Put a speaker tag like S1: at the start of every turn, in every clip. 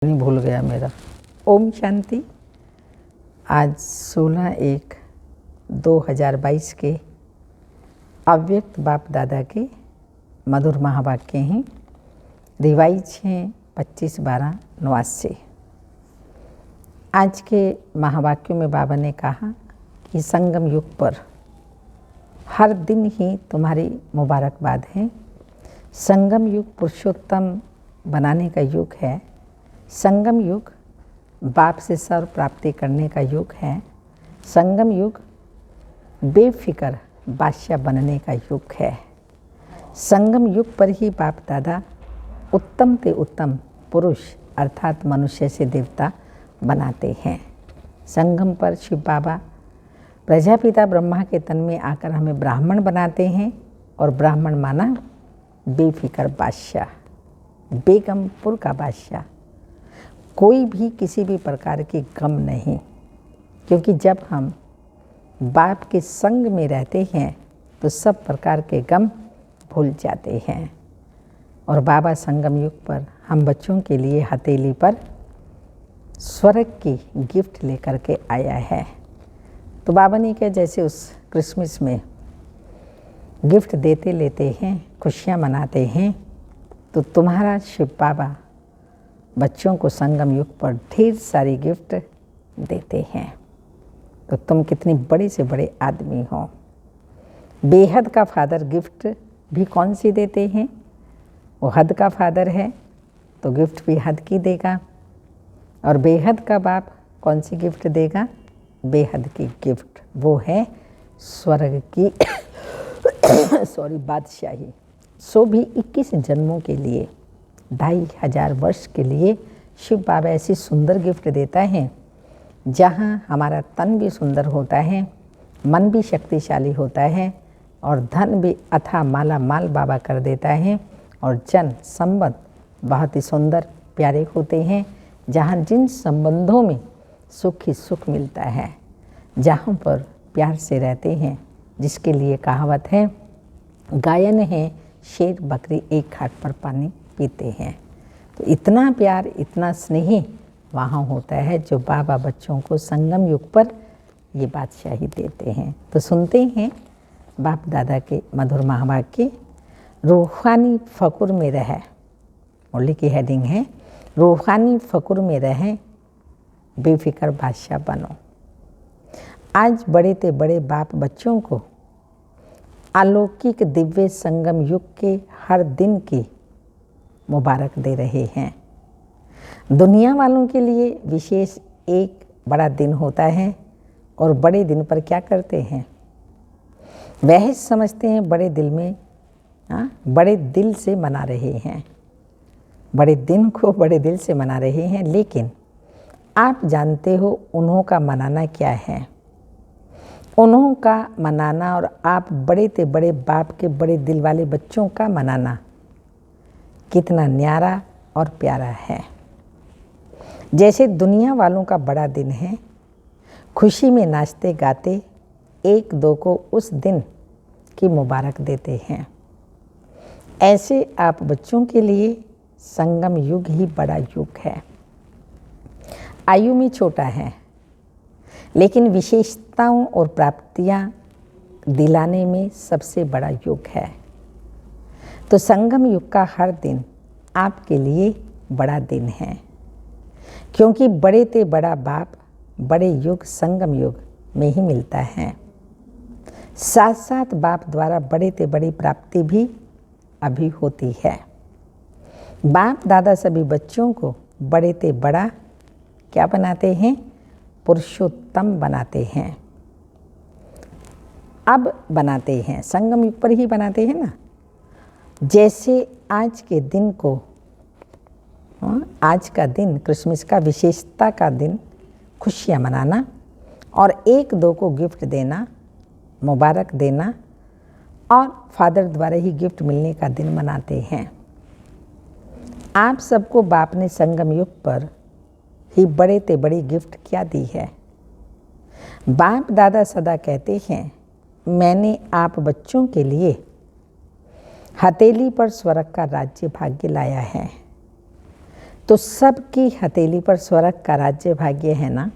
S1: नहीं भूल गया मेरा। ओम शांति। आज 16/1/2022 के अव्यक्त बाप दादा के मधुर महावाक्य हैं। रिवाइज हैं 25/12/89। आज के महावाक्यों में बाबा ने कहा कि संगम युग पर हर दिन ही तुम्हारी मुबारकबाद है। संगम युग पुरुषोत्तम बनाने का युग है। संगम युग बाप से सर्व प्राप्ति करने का युग है। संगम युग बेफिक्र बादशाह बनने का युग है। संगम युग पर ही बाप दादा उत्तम से उत्तम पुरुष अर्थात मनुष्य से देवता बनाते हैं। संगम पर शिव बाबा प्रजापिता ब्रह्मा के तन में आकर हमें ब्राह्मण बनाते हैं और ब्राह्मण माना बेफिक्र बादशाह, बेगमपुर का बादशाह। कोई भी किसी भी प्रकार की गम नहीं, क्योंकि जब हम बाप के संग में रहते हैं तो सब प्रकार के गम भूल जाते हैं। और बाबा संगम युग पर हम बच्चों के लिए हथेली पर स्वर्ग की गिफ्ट लेकर के आया है। तो बाबा ने कहा जैसे उस क्रिसमस में गिफ्ट देते लेते हैं, खुशियाँ मनाते हैं, तो तुम्हारा शिव बाबा बच्चों को संगम युग पर ढेर सारी गिफ्ट देते हैं। तो तुम कितनी बड़े से बड़े आदमी हो। बेहद का फादर गिफ्ट भी कौन सी देते हैं? वो हद का फादर है तो गिफ्ट भी हद की देगा। और बेहद का बाप कौन सी गिफ्ट देगा? बेहद की गिफ्ट, वो है स्वर्ग की बादशाही। सो भी 21 जन्मों के लिए 2500 वर्ष के लिए शिव बाबा ऐसी सुंदर गिफ्ट देता है जहाँ हमारा तन भी सुंदर होता है, मन भी शक्तिशाली होता है और धन भी अथा माला माल बाबा कर देता है। और जन संबंध बहुत ही सुंदर प्यारे होते हैं, जहाँ जिन संबंधों में सुख ही सुख मिलता है, जहाँ पर प्यार से रहते हैं, जिसके लिए कहावत है गायन है शेर बकरी एक घाट पर पानी पीते हैं। तो इतना प्यार, इतना स्नेह वहाँ होता है जो बाबा बच्चों को संगम युग पर ये बादशाही देते हैं। तो सुनते हैं बाप दादा के मधुर महावाक्य। रूहानी फ़कुर में रहे, मुरली की हेडिंग है रूहानी फ़कुर में रहे, बेफिक्र बादशाह बनो। आज बड़े ते बड़े बाप बच्चों को अलौकिक दिव्य संगम युग के हर दिन की मुबारक दे रहे हैं। दुनिया वालों के लिए विशेष एक बड़ा दिन होता है और बड़े दिन पर क्या करते हैं? वह समझते हैं बड़े दिल में बड़े दिल से मना रहे हैं, बड़े दिन को बड़े दिल से मना रहे हैं। लेकिन आप जानते हो उन्हों का मनाना क्या है? उन्हों का मनाना और आप बड़े ते बड़े बाप के बड़े दिल वाले बच्चों का मनाना कितना न्यारा और प्यारा है। जैसे दुनिया वालों का बड़ा दिन है, खुशी में नाचते गाते एक दो को उस दिन की मुबारक देते हैं, ऐसे आप बच्चों के लिए संगम युग ही बड़ा युग है। आयु में छोटा है लेकिन विशेषताओं और प्राप्तियां दिलाने में सबसे बड़ा युग है। तो संगम युग का हर दिन आपके लिए बड़ा दिन है, क्योंकि बड़े ते बड़ा बाप बड़े युग संगम युग में ही मिलता है। साथ साथ बाप द्वारा बड़े ते बड़ी प्राप्ति भी अभी होती है। बाप दादा सभी बच्चों को बड़े ते बड़ा क्या बनाते हैं? पुरुषोत्तम बनाते हैं। अब बनाते हैं, संगम युग पर ही बनाते हैं ना। जैसे आज के दिन को, आज का दिन क्रिसमस का विशेषता का दिन, खुशियाँ मनाना और एक दो को गिफ्ट देना, मुबारक देना और फादर द्वारा ही गिफ्ट मिलने का दिन मनाते हैं। आप सबको बाप ने संगम युग पर ही बड़े ते बड़ी गिफ्ट क्या दी है? बाप दादा सदा कहते हैं मैंने आप बच्चों के लिए हथेली पर स्वर्ग का राज्य भाग्य लाया है। तो सबकी हथेली पर स्वर्ग का राज्य भाग्य है ना,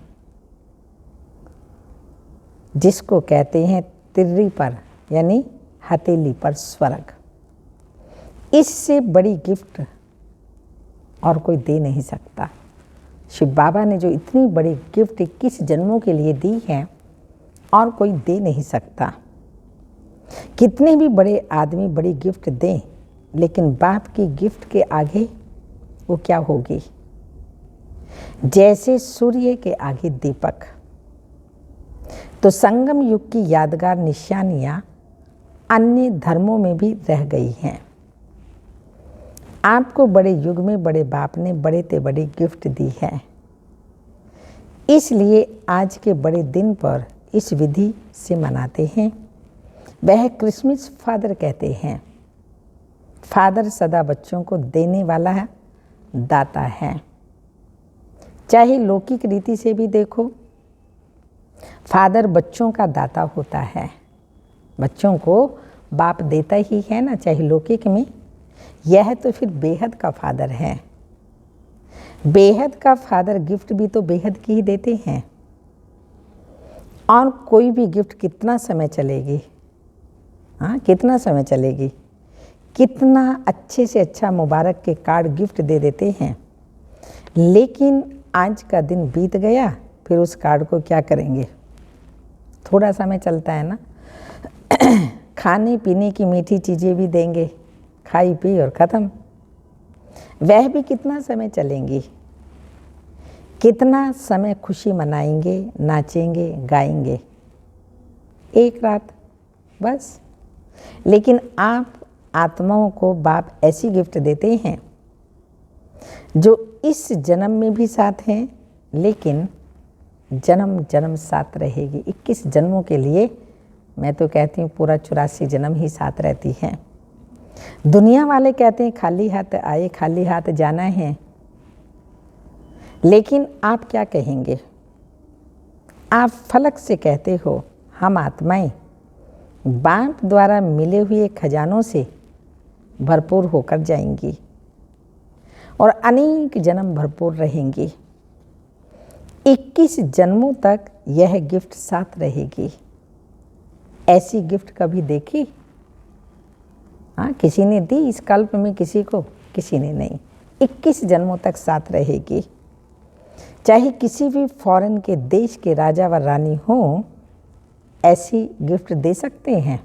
S1: जिसको कहते हैं तिर्री पर यानी हथेली पर स्वर्ग। इससे बड़ी गिफ्ट और कोई दे नहीं सकता। शिव बाबा ने जो इतनी बड़ी गिफ्ट 21 जन्मों के लिए दी है और कोई दे नहीं सकता। कितने भी बड़े आदमी बड़ी गिफ्ट दें, लेकिन बाप की गिफ्ट के आगे वो क्या होगी? जैसे सूर्य के आगे दीपक। तो संगम युग की यादगार निशानियां अन्य धर्मों में भी रह गई हैं। आपको बड़े युग में बड़े बाप ने बड़े से बड़ी गिफ्ट दी है। इसलिए आज के बड़े दिन पर इस विधि से मनाते हैं। वह क्रिसमस फादर कहते हैं। फादर सदा बच्चों को देने वाला है, दाता है। चाहे लौकिक रीति से भी देखो, फादर बच्चों का दाता होता है। बच्चों को बाप देता ही है ना, चाहे लौकिक में। यह तो फिर बेहद का फादर है। बेहद का फादर गिफ्ट भी तो बेहद की ही देते हैं। और कोई भी गिफ्ट कितना समय चलेगी? हाँ, कितना समय चलेगी? कितना अच्छे से अच्छा मुबारक के कार्ड गिफ्ट दे देते हैं, लेकिन आज का दिन बीत गया, फिर उस कार्ड को क्या करेंगे? थोड़ा समय चलता है ना। खाने पीने की मीठी चीज़ें भी देंगे, खाई पी और ख़त्म। वह भी कितना समय चलेंगी? कितना समय खुशी मनाएंगे, नाचेंगे, गाएंगे? एक रात बस। लेकिन आप आत्माओं को बाप ऐसी गिफ्ट देते हैं जो इस जन्म में भी साथ हैं, लेकिन जन्म जन्म साथ रहेगी। 21 जन्मों के लिए मैं तो कहती हूँ पूरा 84 जन्म ही साथ रहती हैं। दुनिया वाले कहते हैं खाली हाथ आए खाली हाथ जाना है, लेकिन आप क्या कहेंगे? आप फलक से कहते हो हम आत्माएं बाप द्वारा मिले हुए खजानों से भरपूर होकर जाएंगी और अनेक जन्म भरपूर रहेंगी। 21 जन्मों तक यह गिफ्ट साथ रहेगी। ऐसी गिफ्ट कभी देखी? हाँ, किसी ने दी इस कल्प में किसी को? किसी ने नहीं। 21 जन्मों तक साथ रहेगी। चाहे किसी भी फॉरेन के देश के राजा व रानी हो, ऐसी गिफ्ट दे सकते हैं।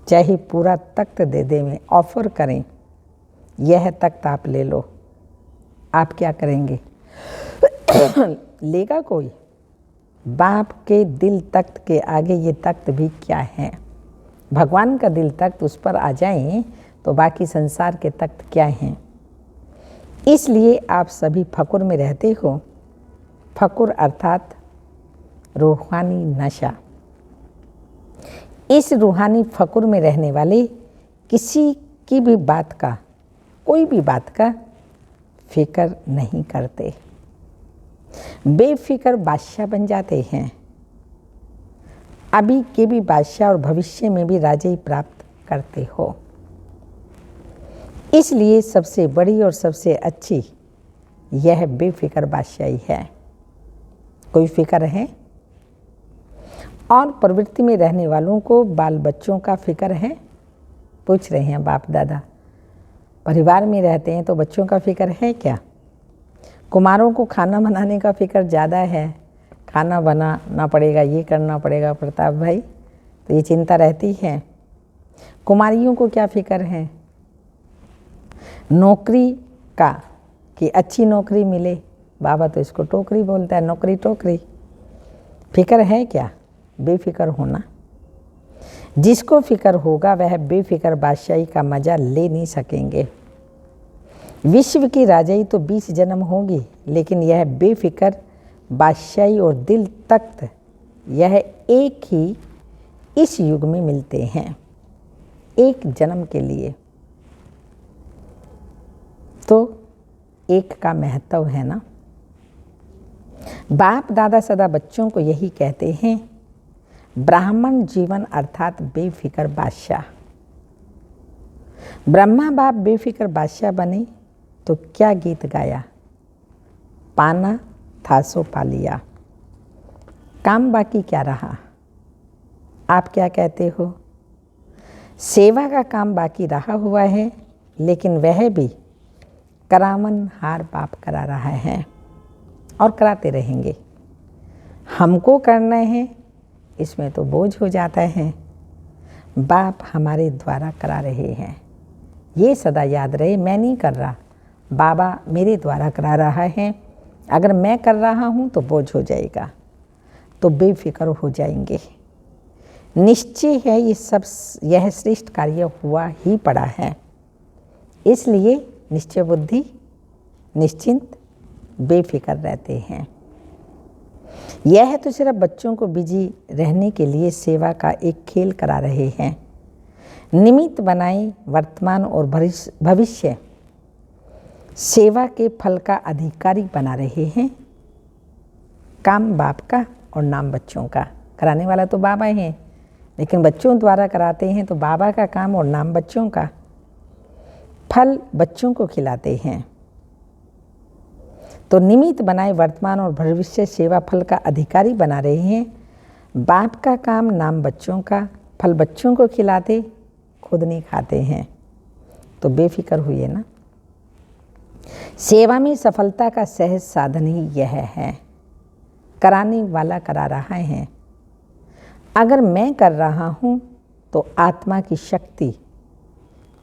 S1: चाहे पूरा तख्त दे दे में ऑफर करें, यह तख्त आप ले लो, आप क्या करेंगे? लेगा कोई? बाप के दिल तख्त के आगे ये तख्त भी क्या है? भगवान का दिल तख्त, उस पर आ जाएं तो बाकी संसार के तख्त क्या हैं? इसलिए आप सभी फकुर में रहते हो। फकुर अर्थात रूहानी नशा। इस रूहानी फकुर में रहने वाले किसी की भी बात का, कोई भी बात का फिक्र नहीं करते। बेफिक्र बादशाह बन जाते हैं। अभी के भी बादशाह और भविष्य में भी राजाई प्राप्त करते हो। इसलिए सबसे बड़ी और सबसे अच्छी यह बेफिक्र बादशाही है। कोई फिक्र है? और प्रवृत्ति में रहने वालों को बाल बच्चों का फिक्र है? पूछ रहे हैं बाप दादा। परिवार में रहते हैं तो बच्चों का फिक्र है क्या? कुमारों को खाना बनाने का फिक्र ज़्यादा है। खाना बनाना पड़ेगा, ये करना पड़ेगा प्रताप भाई, तो ये चिंता रहती है। कुमारियों को क्या फिक्र है? नौकरी का, कि अच्छी नौकरी मिले। बाबा तो इसको टोकरी बोलता है, नौकरी टोकरी। फिक्र है क्या? बेफिक्र होना। जिसको फिक्र होगा वह बेफिक्र बादशाही का मज़ा ले नहीं सकेंगे। विश्व की राजाई तो 20 जन्म होगी, लेकिन यह बेफिक्र बादशाही और दिल तख्त, यह एक ही इस युग में मिलते हैं, एक जन्म के लिए। तो एक का महत्व है ना। बाप दादा सदा बच्चों को यही कहते हैं, ब्राह्मण जीवन अर्थात बेफिक्र बादशाह। ब्रह्मा बाप बेफिक्र बादशाह बने तो क्या गीत गाया, पाना था सो पा लिया। काम बाकी क्या रहा, आप क्या कहते हो? सेवा का काम बाकी रहा हुआ है, लेकिन वह भी करावन हार बाप करा रहा है और कराते रहेंगे। हमको करना है, इसमें तो बोझ हो जाता है। बाप हमारे द्वारा करा रहे हैं, ये सदा याद रहे। मैं नहीं कर रहा, बाबा मेरे द्वारा करा रहा है। अगर मैं कर रहा हूँ तो बोझ हो जाएगा, तो बेफिक्र हो जाएंगे। निश्चय है यह श्रेष्ठ कार्य हुआ ही पड़ा है, इसलिए निश्चय बुद्धि निश्चिंत बेफिक्र रहते हैं। यह तो सिर्फ बच्चों को बिजी रहने के लिए सेवा का एक खेल करा रहे हैं। निमित्त बनाए वर्तमान और भविष्य सेवा के फल का अधिकारी बना रहे हैं। काम बाप का और नाम बच्चों का। कराने वाला तो बाबा हैं, लेकिन बच्चों द्वारा कराते हैं तो बाबा का काम और नाम बच्चों का। फल बच्चों को खिलाते हैं। तो निमित्त बनाए वर्तमान और भविष्य सेवा फल का अधिकारी बना रहे हैं। बाप का काम नाम बच्चों का, फल बच्चों को खिलाते, खुद नहीं खाते हैं। तो बेफिक्र हुए ना। सेवा में सफलता का सहज साधन ही यह है, कराने वाला करा रहा है। अगर मैं कर रहा हूँ तो आत्मा की शक्ति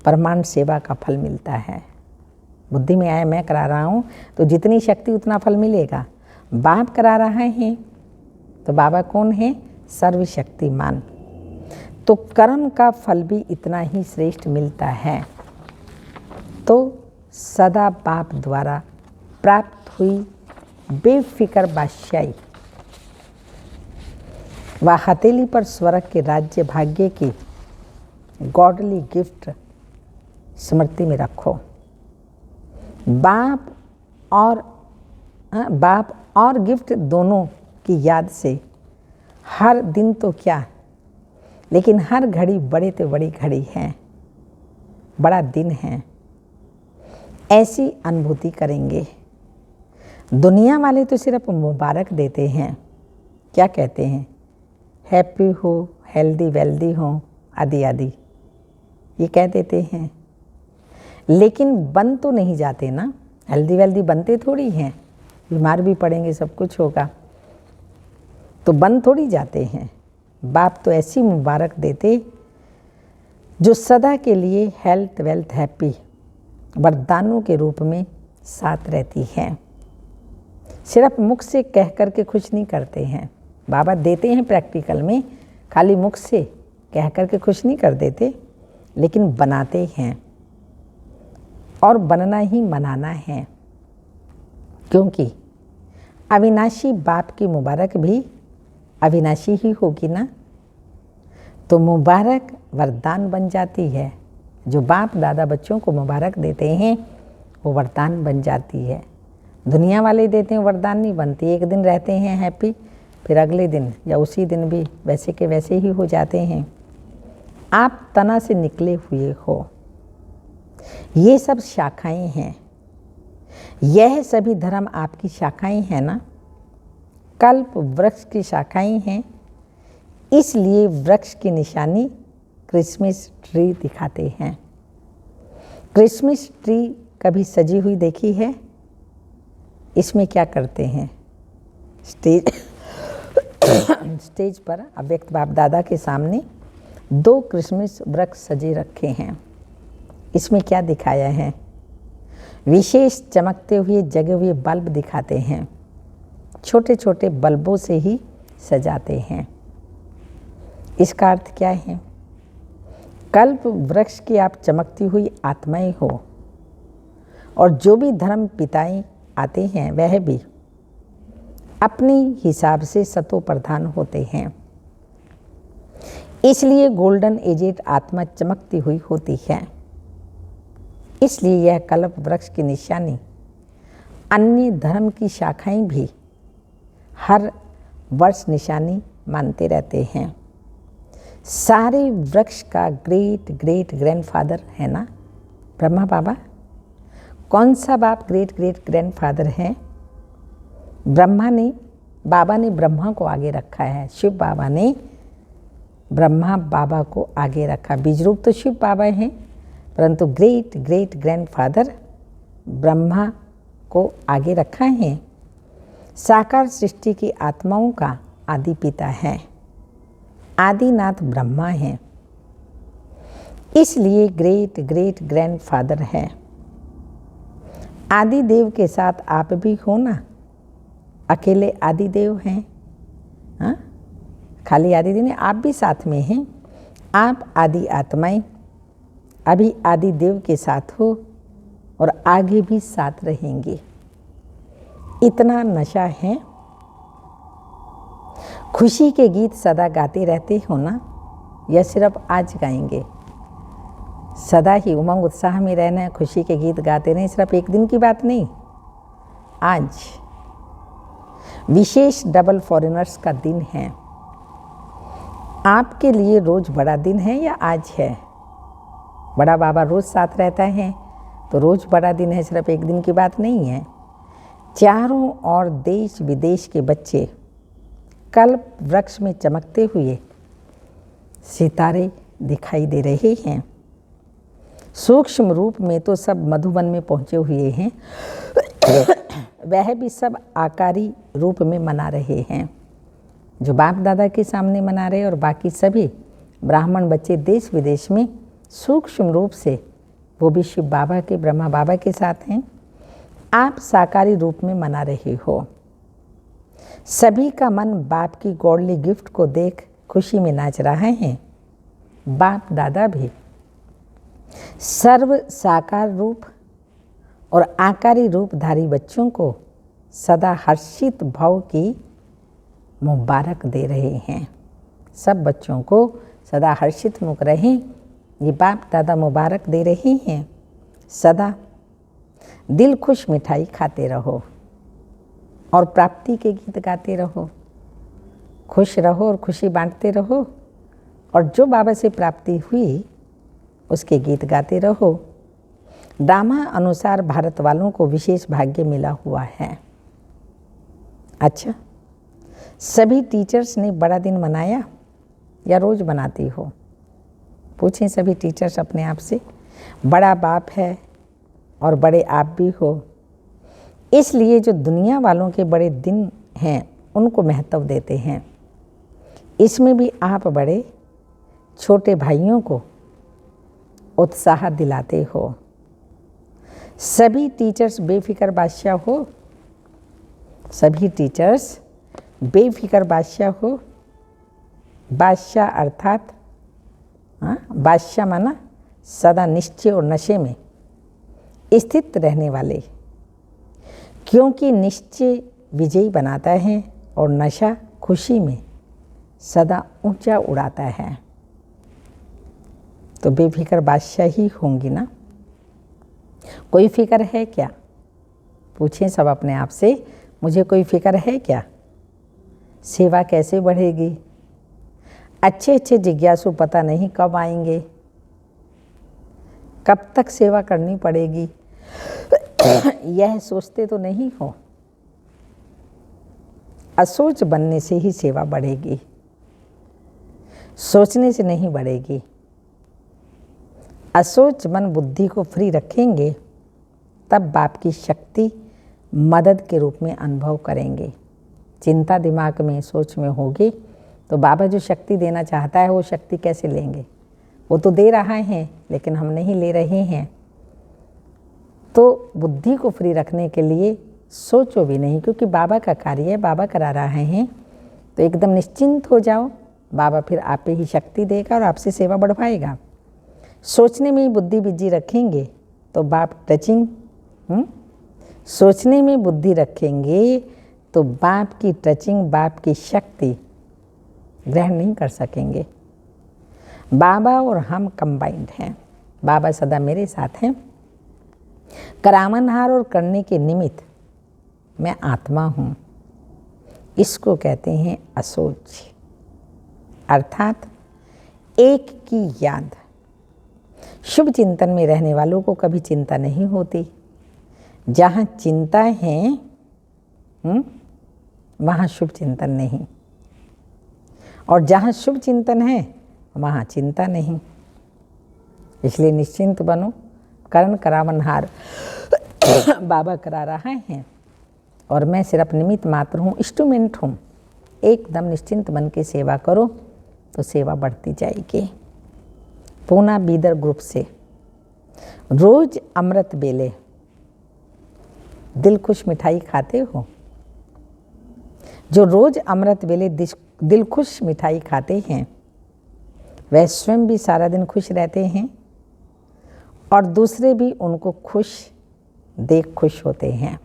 S1: परमाणु सेवा का फल मिलता है। बुद्धि में आया मैं करा रहा हूँ तो जितनी शक्ति उतना फल मिलेगा। बाप करा रहा है तो बाबा कौन है? सर्वशक्तिमान। तो कर्म का फल भी इतना ही श्रेष्ठ मिलता है। तो सदा बाप द्वारा प्राप्त हुई बेफिक्र बादशाही व हथेली पर स्वर्ग के राज्य भाग्य की गॉडली गिफ्ट स्मृति में रखो। बाप और गिफ्ट दोनों की याद से हर दिन तो क्या, लेकिन हर घड़ी बड़े से बड़ी घड़ी है, बड़ा दिन है। ऐसी अनुभूति करेंगे। दुनिया वाले तो सिर्फ मुबारक देते हैं। क्या कहते हैं? हैप्पी हो, हेल्दी वेल्दी हो, आदि आदि ये कह देते हैं, लेकिन बन तो नहीं जाते ना। हेल्दी वेल्दी बनते थोड़ी हैं, बीमार भी पड़ेंगे, सब कुछ होगा, तो बन थोड़ी जाते हैं। बाप तो ऐसी मुबारक देते जो सदा के लिए हेल्थ वेल्थ हैप्पी वरदानों के रूप में साथ रहती है। सिर्फ मुख से कह करके खुश नहीं करते हैं। बाबा देते हैं प्रैक्टिकल में, खाली मुख से कह करके खुश नहीं कर देते, लेकिन बनाते हैं। और बनना ही मनाना है, क्योंकि अविनाशी बाप की मुबारक भी अविनाशी ही होगी ना। तो मुबारक वरदान बन जाती है। जो बाप दादा बच्चों को मुबारक देते हैं वो वरदान बन जाती है। दुनिया वाले देते हैं वरदान नहीं बनती। एक दिन रहते हैं हैप्पी, फिर अगले दिन या उसी दिन भी वैसे के वैसे ही हो जाते हैं। आप तना से निकले हुए हो। ये सब शाखाएं हैं। यह सभी धर्म आपकी शाखाएं हैं ना। कल्प वृक्ष की शाखाएं हैं, इसलिए वृक्ष की निशानी क्रिसमस ट्री दिखाते हैं। क्रिसमस ट्री कभी सजी हुई देखी है? इसमें क्या करते हैं? स्टेज पर अव्यक्त बाप दादा के सामने 2 क्रिसमस वृक्ष सजे रखे हैं। इसमें क्या दिखाया है? विशेष चमकते हुए जगे हुए बल्ब दिखाते हैं। छोटे छोटे बल्बों से ही सजाते हैं। इसका अर्थ क्या है? कल्प वृक्ष की आप चमकती हुई आत्माएं हो, और जो भी धर्म पिताएं आते हैं वह भी अपने हिसाब से सतो प्रधान होते हैं। इसलिए गोल्डन एजेड आत्मा चमकती हुई होती है। इसलिए यह कल्प वृक्ष की निशानी अन्य धर्म की शाखाएं भी हर वर्ष निशानी मानते रहते हैं। सारे वृक्ष का ग्रेट ग्रेट ग्रैंडफादर है ना ब्रह्मा बाबा। कौन सा बाप ग्रेट ग्रेट ग्रैंडफादर है? बाबा ने ब्रह्मा को आगे रखा है। शिव बाबा ने ब्रह्मा बाबा को आगे रखा। बीज रूप तो शिव बाबा हैं, परंतु ग्रेट ग्रेट ग्रैंडफादर ब्रह्मा को आगे रखा है। साकार सृष्टि की आत्माओं का आदि पिता है, आदिनाथ ब्रह्मा है, इसलिए ग्रेट ग्रेट ग्रैंडफादर है। आदि देव के साथ आप भी हो ना, अकेले आदि देव हैं? हाँ, खाली आदि देव नहीं, आप भी साथ में हैं। आप आदि आत्माएं अभी आदि देव के साथ हो और आगे भी साथ रहेंगे। इतना नशा है। खुशी के गीत सदा गाते रहते हो ना, या सिर्फ आज गाएंगे? सदा ही उमंग उत्साह में रहना है, खुशी के गीत गाते रहें, सिर्फ एक दिन की बात नहीं। आज विशेष डबल फॉरेनर्स का दिन है। आपके लिए रोज बड़ा दिन है या आज है? बड़ा बाबा रोज साथ रहता है तो रोज बड़ा दिन है, सिर्फ एक दिन की बात नहीं है। चारों ओर देश विदेश के बच्चे कल्प वृक्ष में चमकते हुए सितारे दिखाई दे रहे हैं। सूक्ष्म रूप में तो सब मधुबन में पहुंचे हुए हैं, वह भी सब आकारी रूप में मना रहे हैं। जो बाप दादा के सामने मना रहे और बाकी सभी ब्राह्मण बच्चे देश विदेश में सूक्ष्म रूप से, वो भी शिव बाबा के ब्रह्मा बाबा के साथ हैं। आप साकारी रूप में मना रहे हो। सभी का मन बाप की गॉडली गिफ्ट को देख खुशी में नाच रहा है। बाप दादा भी सर्व साकार रूप और आकारी रूपधारी बच्चों को सदा हर्षित भाव की मुबारक दे रहे हैं। सब बच्चों को सदा हर्षित मुख रहें, ये बाप दादा मुबारक दे रहे हैं। सदा दिल खुश मिठाई खाते रहो और प्राप्ति के गीत गाते रहो। खुश रहो और खुशी बांटते रहो, और जो बाबा से प्राप्ति हुई उसके गीत गाते रहो। ड्रामा अनुसार भारत वालों को विशेष भाग्य मिला हुआ है। अच्छा, सभी टीचर्स ने बड़ा दिन मनाया या रोज मनाती हो? पूछें सभी टीचर्स अपने आप से। बड़ा बाप है और बड़े आप भी हो, इसलिए जो दुनिया वालों के बड़े दिन हैं उनको महत्व देते हैं। इसमें भी आप बड़े छोटे भाइयों को उत्साह दिलाते हो। सभी टीचर्स बेफिक्र बादशाह हो, सभी टीचर्स बेफिक्र बादशाह हो। बादशाह अर्थात बादशाह माना सदा निश्चय और नशे में स्थित रहने वाले, क्योंकि निश्चय विजयी बनाता है और नशा खुशी में सदा ऊंचा उड़ाता है। तो बेफिक्र बादशाह ही होंगी ना? कोई फिक्र है क्या? पूछें सब अपने आप से, मुझे कोई फिक्र है क्या? सेवा कैसे बढ़ेगी? अच्छे अच्छे जिज्ञासु पता नहीं कब आएंगे, कब तक सेवा करनी पड़ेगी, यह सोचते तो नहीं हो। असोच बनने से ही सेवा बढ़ेगी, सोचने से नहीं बढ़ेगी। असोच मन बुद्धि को फ्री रखेंगे तब बाप की शक्ति मदद के रूप में अनुभव करेंगे। चिंता दिमाग में सोच में होगी तो बाबा जो शक्ति देना चाहता है वो शक्ति कैसे लेंगे? वो तो दे रहा है लेकिन हम नहीं ले रहे हैं। तो बुद्धि को फ्री रखने के लिए सोचो भी नहीं, क्योंकि बाबा का कार्य है, बाबा करा रहे हैं। तो एकदम निश्चिंत हो जाओ, बाबा फिर आप पे ही शक्ति देगा और आपसे सेवा बढ़वाएगा। सोचने में ही बुद्धि बिजी रखेंगे तो बाप टचिंग सोचने में बुद्धि रखेंगे तो बाप की टचिंग, बाप की शक्ति ग्रहण नहीं कर सकेंगे। बाबा और हम कंबाइंड हैं। बाबा सदा मेरे साथ हैं। करामनहार और करने के निमित्त मैं आत्मा हूँ। इसको कहते हैं असोच, अर्थात एक की याद। शुभ चिंतन में रहने वालों को कभी चिंता नहीं होती। जहाँ चिंता है वहाँ शुभ चिंतन नहीं, और जहाँ शुभ चिंतन है वहाँ चिंता नहीं। इसलिए निश्चिंत बनो, करण करावनहार बाबा करा रहा है और मैं सिर्फ निमित्त मात्र हूँ, इंस्ट्रूमेंट हूँ। एकदम निश्चिंत बन के सेवा करो तो सेवा बढ़ती जाएगी। पूना बीदर ग्रुप से रोज अमृत बेले दिल खुश मिठाई खाते हो। जो रोज अमृत बेले दिल खुश मिठाई खाते हैं वह स्वयं भी सारा दिन खुश रहते हैं और दूसरे भी उनको खुश देख खुश होते हैं।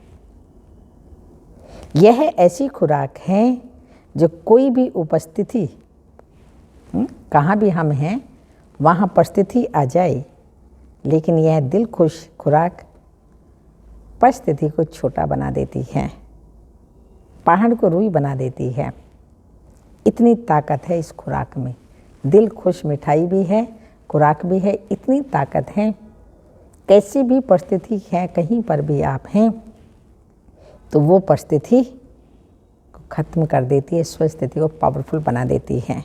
S1: यह ऐसी खुराक है जो कोई भी उपस्थिति, कहाँ भी हम हैं वहाँ परिस्थिति आ जाए, लेकिन यह दिल खुश खुराक परिस्थिति को छोटा बना देती है, पहाड़ को रुई बना देती है। इतनी ताकत है इस खुराक में। दिल खुश मिठाई भी है, खुराक भी है, इतनी ताकत है। कैसी भी परिस्थिति है, कहीं पर भी आप हैं तो वो परिस्थिति को ख़त्म कर देती है, स्वस्थिति को पावरफुल बना देती है।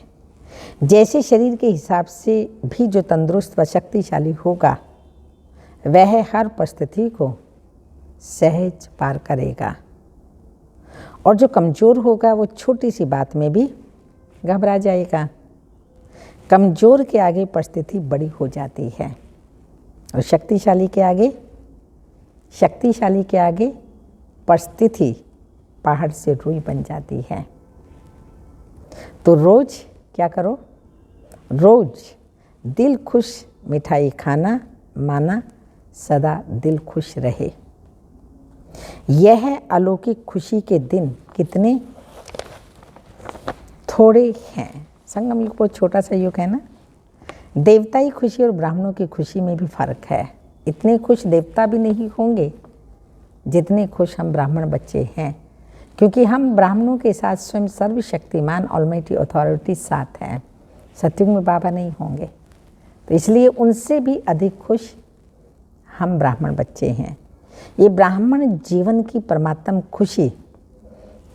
S1: जैसे शरीर के हिसाब से भी जो तंदुरुस्त व शक्तिशाली होगा वह हर परिस्थिति को सहज पार करेगा, और जो कमज़ोर होगा वो छोटी सी बात में भी घबरा जाएगा। कमज़ोर के आगे परिस्थिति बड़ी हो जाती है और शक्तिशाली के आगे परिस्थिति पहाड़ से रुई बन जाती है। तो रोज़ क्या करो, रोज़ दिल खुश मिठाई खाना माना सदा दिल खुश रहे। यह अलौकिक खुशी के दिन कितने थोड़े हैं। संगम युग बहुत छोटा सा युग है ना। देवताई खुशी और ब्राह्मणों की खुशी में भी फर्क है। इतने खुश देवता भी नहीं होंगे जितने खुश हम ब्राह्मण बच्चे हैं, क्योंकि हम ब्राह्मणों के साथ स्वयं सर्वशक्तिमान ऑलमाइटी अथॉरिटी साथ हैं। सत्युग में बाबा नहीं होंगे, तो इसलिए उनसे भी अधिक खुश हम ब्राह्मण बच्चे हैं। ये ब्राह्मण जीवन की परमात्म खुशी,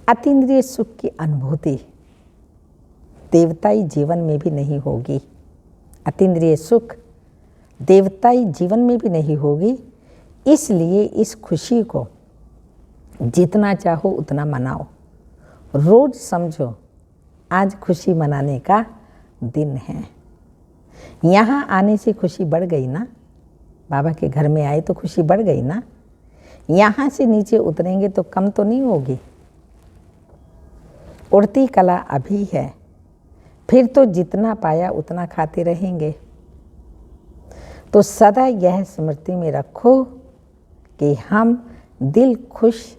S1: अतीन्द्रिय सुख की अनुभूति देवताई जीवन में भी नहीं होगी। अतीन्द्रिय सुख देवताई जीवन में भी नहीं होगी। इसलिए इस खुशी को जितना चाहो उतना मनाओ। रोज समझो आज खुशी मनाने का दिन है। यहाँ आने से खुशी बढ़ गई ना, बाबा के घर में आए तो खुशी बढ़ गई ना। यहाँ से नीचे उतरेंगे तो कम तो नहीं होगी। उड़ती कला अभी है, फिर तो जितना पाया उतना खाते रहेंगे। तो सदा यह स्मृति में रखो कि हम दिल खुश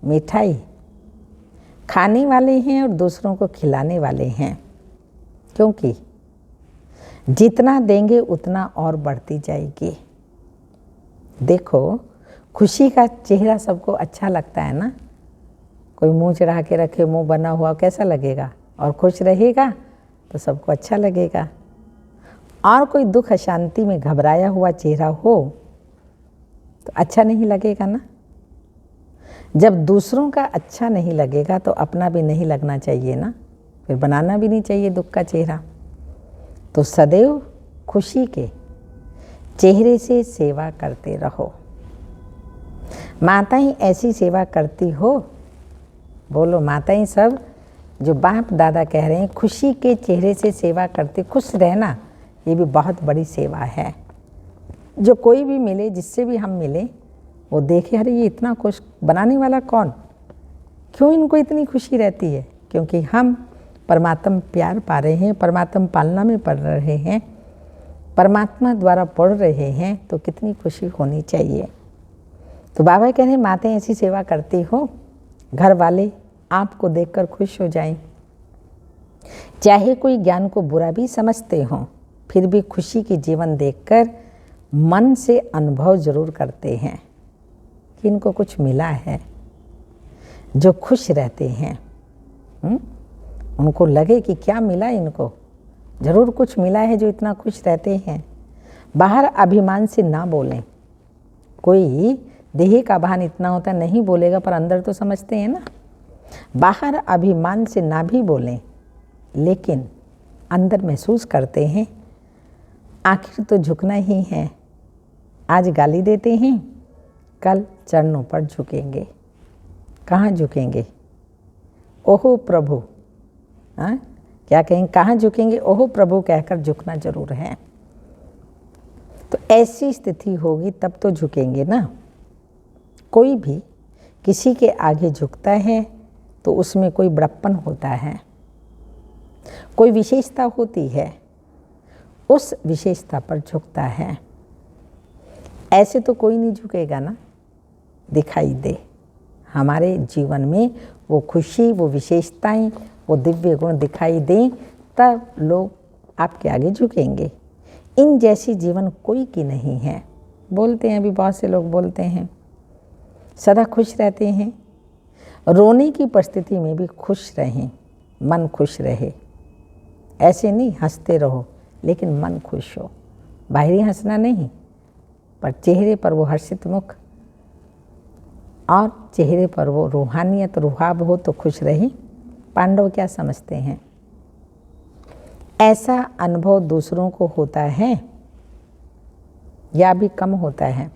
S1: मिठाई खाने वाले हैं और दूसरों को खिलाने वाले हैं, क्योंकि जितना देंगे उतना और बढ़ती जाएगी। देखो, खुशी का चेहरा सबको अच्छा लगता है ना। कोई मुंह चढ़ा के रखे, मुंह बना हुआ, कैसा लगेगा? और खुश रहेगा तो सबको अच्छा लगेगा। और कोई दुख अशांति में घबराया हुआ चेहरा हो तो अच्छा नहीं लगेगा ना। जब दूसरों का अच्छा नहीं लगेगा तो अपना भी नहीं लगना चाहिए ना, फिर बनाना भी नहीं चाहिए दुख का चेहरा। तो सदैव खुशी के चेहरे से सेवा करते रहो। माताएं ऐसी सेवा करती हो, बोलो माताएं सब जो बाप दादा कह रहे हैं खुशी के चेहरे से सेवा करते, खुश रहना ये भी बहुत बड़ी सेवा है। जो कोई भी मिले, जिससे भी हम मिले, वो देखे अरे ये इतना खुश, बनाने वाला कौन, क्यों इनको इतनी खुशी रहती है? क्योंकि हम परमात्मा प्यार पा रहे हैं, परमात्मा पालना में पढ़ रहे हैं, परमात्मा द्वारा पढ़ रहे हैं, तो कितनी खुशी होनी चाहिए। तो बाबा कह रहे हैं माताएं ऐसी सेवा करती हो, घर वाले आपको देखकर खुश हो जाएं। चाहे कोई ज्ञान को बुरा भी समझते हों, फिर भी खुशी की जीवन देखकर मन से अनुभव जरूर करते हैं कि इनको कुछ मिला है। जो खुश रहते हैं उनको लगे कि क्या मिला इनको, जरूर कुछ मिला है जो इतना खुश रहते हैं। बाहर अभिमान से ना बोलें, कोई देही का भान इतना होता है, नहीं बोलेगा पर अंदर तो समझते हैं ना। बाहर अभिमान से ना भी बोलें लेकिन अंदर महसूस करते हैं आखिर तो झुकना ही है। आज गाली देते हैं, कल चरणों पर झुकेंगे। कहाँ झुकेंगे? ओहो प्रभु, हाँ क्या कहेंगे, कहाँ झुकेंगे? ओहो प्रभु कहकर झुकना जरूर है। तो ऐसी स्थिति होगी तब तो झुकेंगे ना। कोई भी किसी के आगे झुकता है तो उसमें कोई बड़प्पन होता है, कोई विशेषता होती है, उस विशेषता पर झुकता है। ऐसे तो कोई नहीं झुकेगा ना। दिखाई दे हमारे जीवन में वो खुशी, वो विशेषताएं, वो दिव्य गुण दिखाई दें, तब लोग आपके आगे झुकेंगे। इन जैसी जीवन कोई की नहीं है। बोलते हैं, अभी बहुत से लोग बोलते हैं सदा खुश रहते हैं। रोने की परिस्थिति में भी खुश रहें, मन खुश रहे। ऐसे नहीं हंसते रहो लेकिन मन खुश हो। बाहरी हंसना नहीं, पर चेहरे पर वो हर्षित मुख और चेहरे पर वो रूहानियत, रुहाब हो तो खुश रही। पांडव क्या समझते हैं? ऐसा अनुभव दूसरों को होता है या भी कम होता है?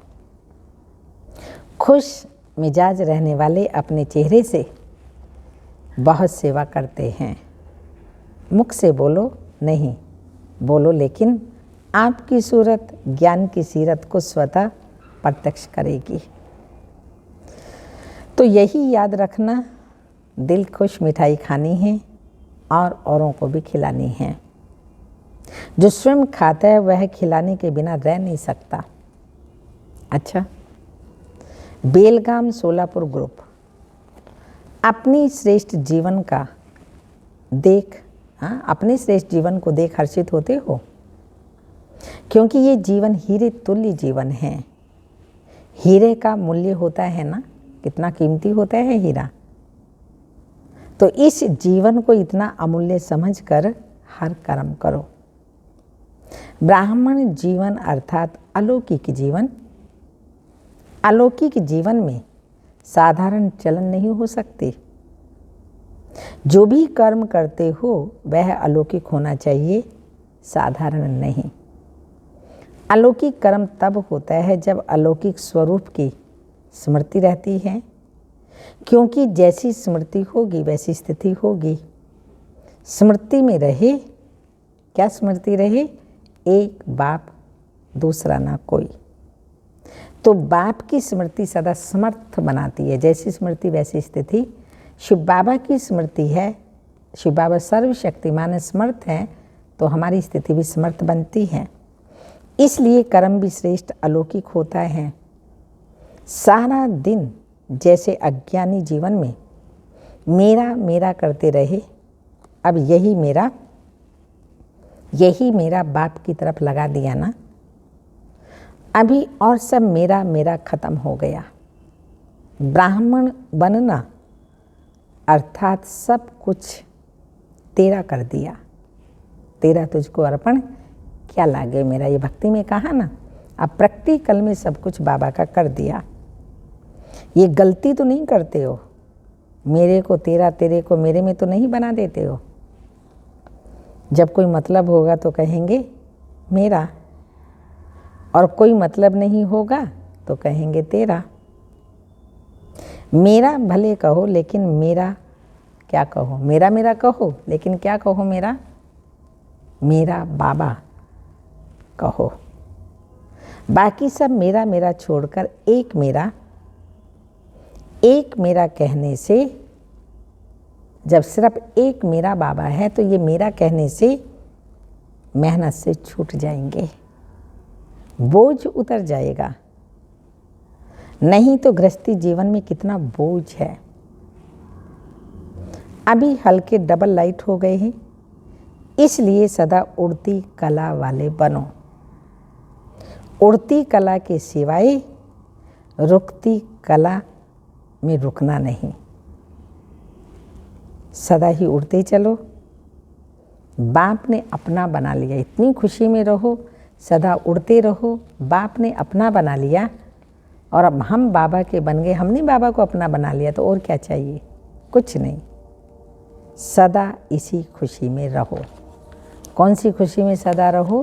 S1: खुश मिजाज रहने वाले अपने चेहरे से बहुत सेवा करते हैं। मुख से बोलो नहीं, बोलो लेकिन आपकी सूरत ज्ञान की सीरत को स्वतः प्रत्यक्ष करेगी। तो यही याद रखना, दिल खुश मिठाई खानी है और औरों को भी खिलानी है। जो स्वयं खाता है वह खिलाने के बिना रह नहीं सकता। अच्छा, बेलगाम सोलापुर ग्रुप अपनी श्रेष्ठ जीवन का देख, अपने श्रेष्ठ जीवन को देख हर्षित होते हो, क्योंकि ये जीवन हीरे तुल्य जीवन है। हीरे का मूल्य होता है ना, कितना कीमती होता है हीरा। तो इस जीवन को इतना अमूल्य समझकर हर कर्म करो। ब्राह्मण जीवन अर्थात अलौकिक जीवन। अलौकिक जीवन में साधारण चलन नहीं हो सकते। जो भी कर्म करते हो वह अलौकिक होना चाहिए, साधारण नहीं। अलौकिक कर्म तब होता है जब अलौकिक स्वरूप की स्मृति रहती है, क्योंकि जैसी स्मृति होगी वैसी स्थिति होगी। स्मृति में रहे, क्या स्मृति रहे? एक बाप दूसरा ना कोई। तो बाप की स्मृति सदा समर्थ बनाती है। जैसी स्मृति वैसी स्थिति। शिव बाबा की स्मृति है, शिव बाबा सर्वशक्तिमान समर्थ हैं, तो हमारी स्थिति भी समर्थ बनती है। इसलिए कर्म भी श्रेष्ठ अलौकिक होता है। सारा दिन जैसे अज्ञानी जीवन में मेरा मेरा करते रहे, अब यही मेरा बाप की तरफ लगा दिया ना, अभी और सब मेरा मेरा खत्म हो गया। ब्राह्मण बनना अर्थात सब कुछ तेरा कर दिया। तेरा तुझको अर्पण क्या लागे मेरा, ये भक्ति में कहा ना। अब प्रैक्टिकल में सब कुछ बाबा का कर दिया। ये गलती तो नहीं करते हो, मेरे को तेरा, तेरे को मेरे में तो नहीं बना देते हो। जब कोई मतलब होगा तो कहेंगे मेरा, और कोई मतलब नहीं होगा तो कहेंगे तेरा। मेरा भले कहो लेकिन मेरा क्या कहो, मेरा मेरा कहो लेकिन क्या कहो, मेरा बाबा कहो। बाकी सब मेरा मेरा छोड़कर एक मेरा कहने से, जब सिर्फ एक मेरा बाबा है तो ये मेरा कहने से मेहनत से छूट जाएंगे, बोझ उतर जाएगा। नहीं तो गृहस्थी जीवन में कितना बोझ है। अभी हल्के डबल लाइट हो गए हैं, इसलिए सदा उड़ती कला वाले बनो। उड़ती कला के सिवाय रुकती कला में रुकना नहीं। सदा ही उड़ते चलो। बाप ने अपना बना लिया, इतनी खुशी में रहो, सदा उड़ते रहो। बाप ने अपना बना लिया और अब हम बाबा के बन गए, हमने बाबा को अपना बना लिया, तो और क्या चाहिए? कुछ नहीं। सदा इसी खुशी में रहो। कौन सी खुशी में सदा रहो?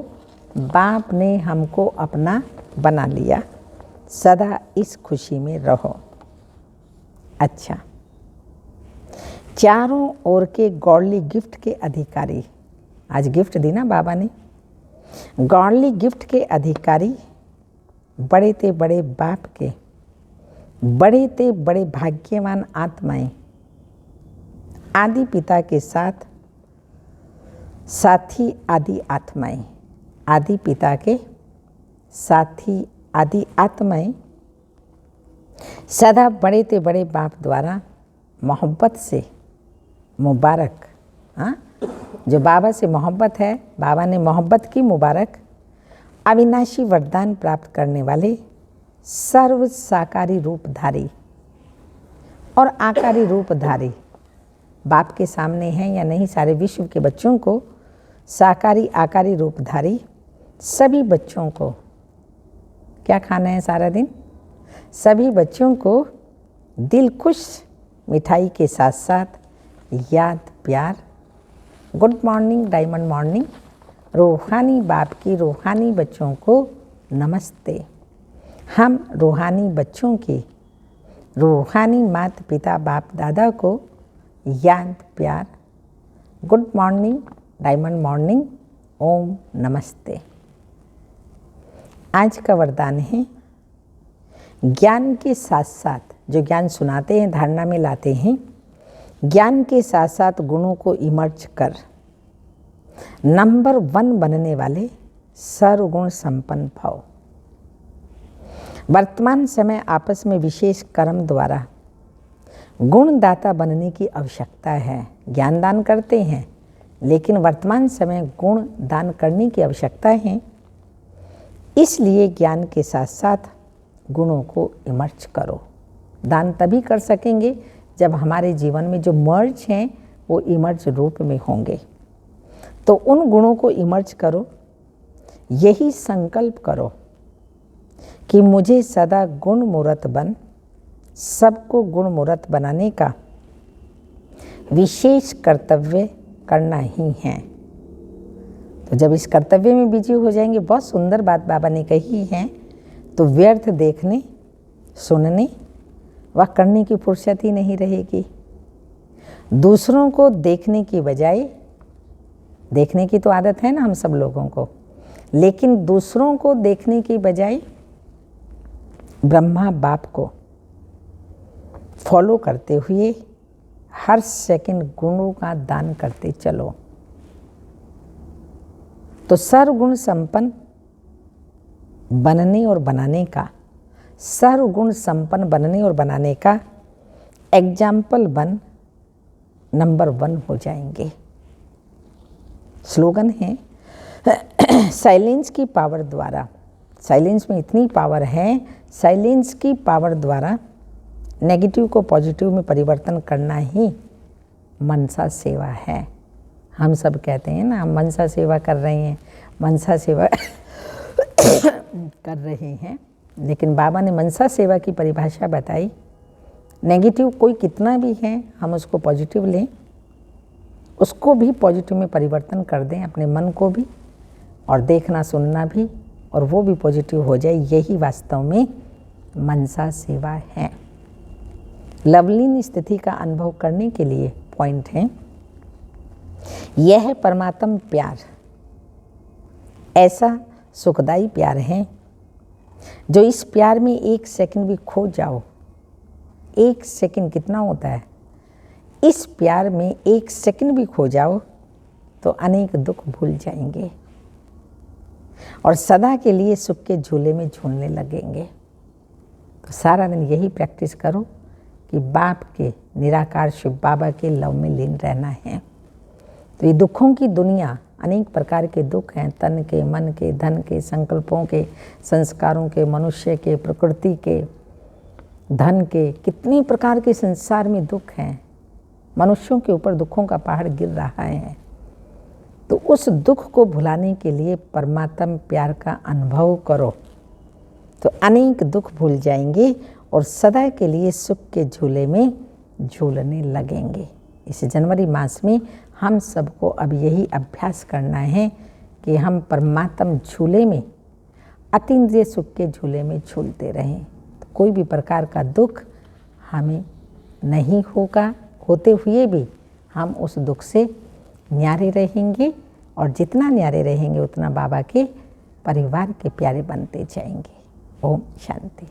S1: बाप ने हमको अपना बना लिया, सदा इस खुशी में रहो। अच्छा, चारों ओर के गॉडली गिफ्ट के अधिकारी, आज गिफ्ट दी ना बाबा ने, गॉडली गिफ्ट के अधिकारी बड़े ते बड़े बाप के, बड़े ते बड़े भाग्यवान आत्माएं, आदि पिता के साथ साथी आदि आत्माएं, आदि पिता के साथी आदि आत्माएं सदा बड़े ते बड़े बाप द्वारा मोहब्बत से मुबारक, हाँ, जो बाबा से मोहब्बत है, बाबा ने मोहब्बत की मुबारक, अविनाशी वरदान प्राप्त करने वाले सर्व साकारी रूपधारी और आकारी रूपधारी बाप के सामने हैं या नहीं, सारे विश्व के बच्चों को साकारी आकारी रूपधारी सभी बच्चों को क्या खाना है सारा दिन? सभी बच्चों को दिल खुश मिठाई के साथ साथ याद प्यार, गुड मॉर्निंग डायमंड मॉर्निंग, रूहानी बाप की रूहानी बच्चों को नमस्ते। हम रूहानी बच्चों की रूहानी माता पिता बाप दादा को याद प्यार, गुड मॉर्निंग डायमंड मॉर्निंग, ओम नमस्ते। आज का वरदान है, ज्ञान के साथ साथ, जो ज्ञान सुनाते हैं धारणा में लाते हैं, ज्ञान के साथ साथ गुणों को इमर्ज कर नंबर 1 बनने वाले सर्वगुण संपन्न भव। वर्तमान समय आपस में विशेष कर्म द्वारा गुणदाता बनने की आवश्यकता है। ज्ञान दान करते हैं, लेकिन वर्तमान समय गुण दान करने की आवश्यकता है। इसलिए ज्ञान के साथ साथ गुणों को इमर्ज करो। दान तभी कर सकेंगे जब हमारे जीवन में जो मर्ज हैं वो इमर्ज रूप में होंगे। तो उन गुणों को इमर्ज करो, यही संकल्प करो कि मुझे सदा गुण मूर्त बन, सबको गुण मूर्त बनाने का विशेष कर्तव्य करना ही है। तो जब इस कर्तव्य में बिजी हो जाएंगे, बहुत सुंदर बात बाबा ने कही है, तो व्यर्थ देखने सुनने व करने की फुर्सत ही नहीं रहेगी। दूसरों को देखने की बजाय, देखने की तो आदत है ना हम सब लोगों को, लेकिन दूसरों को देखने की बजाय ब्रह्मा बाप को फॉलो करते हुए हर सेकंड गुणों का दान करते चलो। तो सर्वगुण संपन्न बनने और बनाने का, सर्वगुण संपन्न बनने और बनाने का एग्जाम्पल बन नंबर 1 हो जाएंगे। स्लोगन है, साइलेंस की पावर द्वारा, साइलेंस में इतनी पावर है, साइलेंस की पावर द्वारा नेगेटिव को पॉजिटिव में परिवर्तन करना ही मनसा सेवा है। हम सब कहते हैं ना, हम मनसा सेवा कर रहे हैं, मनसा सेवा कर रहे हैं, लेकिन बाबा ने मनसा सेवा की परिभाषा बताई। नेगेटिव कोई कितना भी है, हम उसको पॉजिटिव लें, उसको भी पॉजिटिव में परिवर्तन कर दें, अपने मन को भी और देखना सुनना भी, और वो भी पॉजिटिव हो जाए। यही वास्तव में मनसा सेवा है। लवलीन स्थिति का अनुभव करने के लिए पॉइंट है, यह परमात्म प्यार ऐसा सुखदाई प्यार है, जो इस प्यार में 1 सेकंड भी खो जाओ, 1 सेकंड कितना होता है, इस प्यार में 1 सेकंड भी खो जाओ तो अनेक दुख भूल जाएंगे और सदा के लिए सुख के झूले में झूलने लगेंगे। तो सारा दिन यही प्रैक्टिस करो कि बाप के निराकार शिव बाबा के लव में लीन रहना है। तो ये दुखों की दुनिया, अनेक प्रकार के दुख हैं, तन के, मन के, धन के, संकल्पों के, संस्कारों के, मनुष्य के, प्रकृति के, धन के, कितने प्रकार के संसार में दुख हैं। मनुष्यों के ऊपर दुखों का पहाड़ गिर रहा है। तो उस दुख को भुलाने के लिए परमात्म प्यार का अनुभव करो। तो अनेक दुख भूल जाएंगे और सदा के लिए सुख के झूले में झूलने लगेंगे। इस जनवरी मास में हम सबको अब यही अभ्यास करना है कि हम परमात्म झूले में, अतीन्द्रिय सुख के झूले में झूलते रहें। तो कोई भी प्रकार का दुख हमें नहीं होगा, होते हुए भी हम उस दुख से न्यारे रहेंगे और जितना न्यारे रहेंगे उतना बाबा के परिवार के प्यारे बनते जाएंगे। ओम शांति।